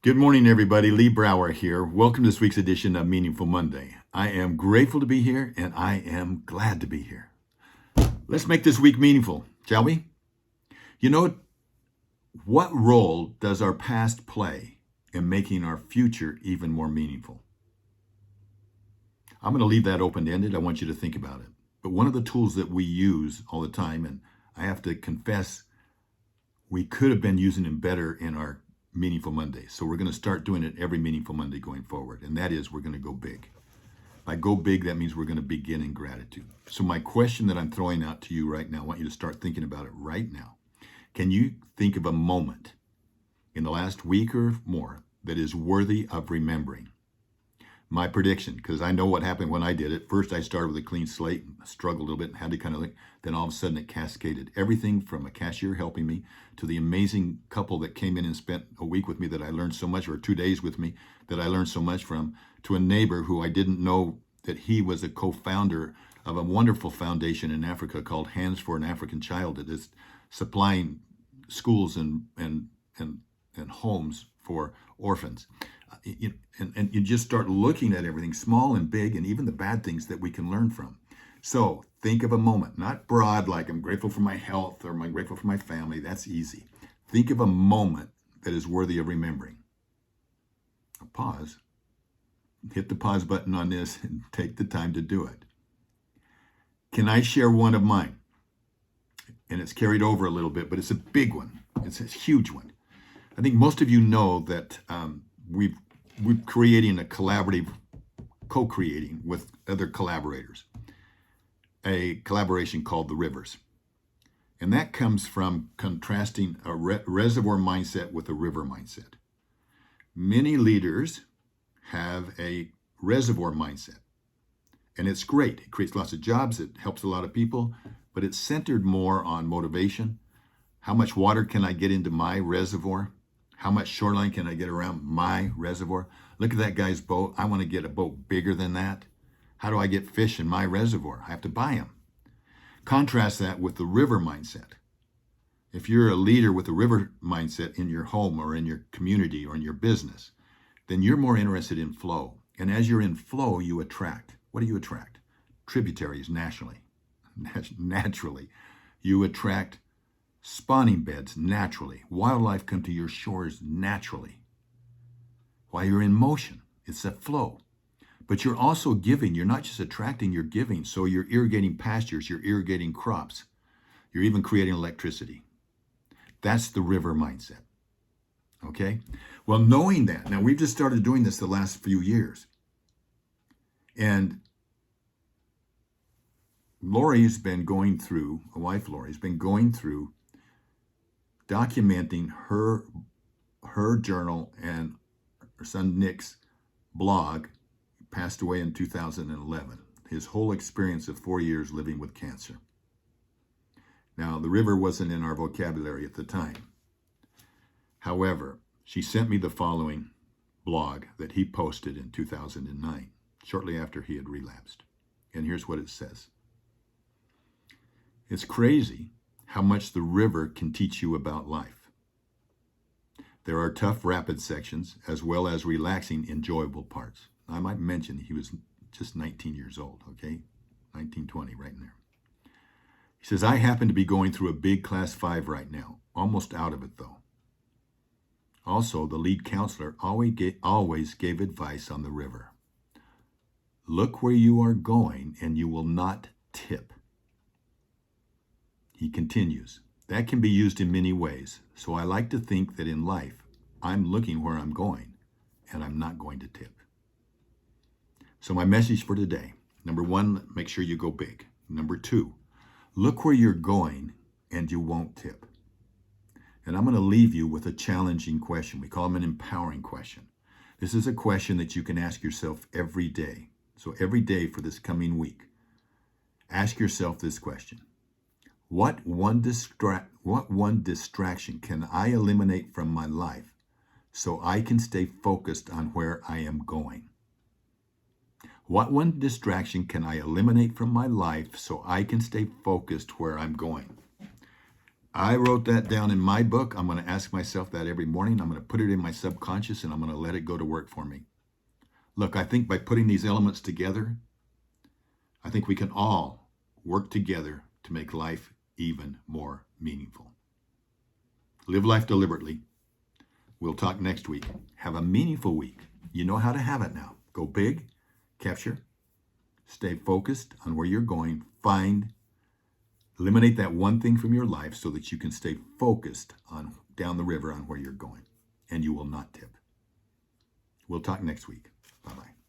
Good morning, everybody. Lee Brower here. Welcome to this week's edition of Meaningful Monday. I am grateful to be here and I am glad to be here. Let's make this week meaningful, shall we? You know, what role does our past play in making our future even more meaningful? I'm going to leave that open-ended. I want you to think about it. But one of the tools that we use all the time, and I have to confess, we could have been using them better in our Meaningful Monday. So we're going to start doing it every Meaningful Monday going forward. And that is, we're going to go big. By go big, that means we're going to begin in gratitude. So my question that I'm throwing out to you right now, I want you to start thinking about it right now. Can you think of a moment in the last week or more that is worthy of remembering? My prediction, because I know what happened when I did it. First, I started with a clean slate and struggled a little bit and had to kind of like, then all of a sudden it cascaded. Everything from a cashier helping me to the amazing couple that came in and spent a week with me that I learned so much, or 2 days with me that I learned so much from, to a neighbor who I didn't know that he was a co-founder of a wonderful foundation in Africa called Hands for an African Child that is supplying schools and homes for orphans. And you just start looking at everything, small and big, and even the bad things that we can learn from. So think of a moment, not broad, like I'm grateful for my health or I'm grateful for my family. That's easy. Think of a moment that is worthy of remembering. Pause. Hit the pause button on this and take the time to do it. Can I share one of mine? And it's carried over a little bit, but it's a big one. It's a huge one. I think most of you know that we're creating a collaborative, co-creating with other collaborators, a collaboration called The Rivers. And that comes from contrasting a reservoir mindset with a river mindset. Many leaders have a reservoir mindset, and it's great. It creates lots of jobs. It helps a lot of people, but it's centered more on motivation. How much water can I get into my reservoir? How much shoreline can I get around my reservoir? Look at that guy's boat. I want to get a boat bigger than that. How do I get fish in my reservoir? I have to buy them. Contrast that with the river mindset. If you're a leader with a river mindset in your home or in your community or in your business, then you're more interested in flow. And as you're in flow, you attract. What do you attract? Tributaries naturally. You attract spawning beds naturally. Wildlife come to your shores naturally. While you're in motion, it's a flow. But you're also giving. You're not just attracting, you're giving. So you're irrigating pastures, you're irrigating crops. You're even creating electricity. That's the river mindset. Okay? Well, knowing that, now we've just started doing this the last few years. And Lori's been going through, my wife Lori's been going through documenting her journal and her son Nick's blog. He passed away in 2011. His whole experience of 4 years living with cancer. Now, the river wasn't in our vocabulary at the time. However, she sent me the following blog that he posted in 2009, shortly after he had relapsed. And here's what it says. It's crazy how much the river can teach you about life. There are tough, rapid sections, as well as relaxing, enjoyable parts. I might mention he was just 19 years old, okay? 19, 20, right in there. He says, I happen to be going through a big class 5 right now, almost out of it though. Also, the lead counselor always gave advice on the river. Look where you are going and you will not tip. He continues, that can be used in many ways, so I like to think that in life, I'm looking where I'm going, and I'm not going to tip. So my message for today, number 1, make sure you go big. Number 2, look where you're going, and you won't tip. And I'm going to leave you with a challenging question. We call them an empowering question. This is a question that you can ask yourself every day. So every day for this coming week, ask yourself this question. What one distraction can I eliminate from my life so I can stay focused on where I am going? What one distraction can I eliminate from my life so I can stay focused where I'm going? I wrote that down in my book. I'm going to ask myself that every morning. I'm going to put it in my subconscious and I'm going to let it go to work for me. Look, I think by putting these elements together, I think we can all work together to make life even more meaningful. Live life deliberately. We'll talk next week. Have a meaningful week. You know how to have it now. Go big, capture, stay focused on where you're going, eliminate that one thing from your life so that you can stay focused on down the river on where you're going, and you will not tip. We'll talk next week. Bye-bye.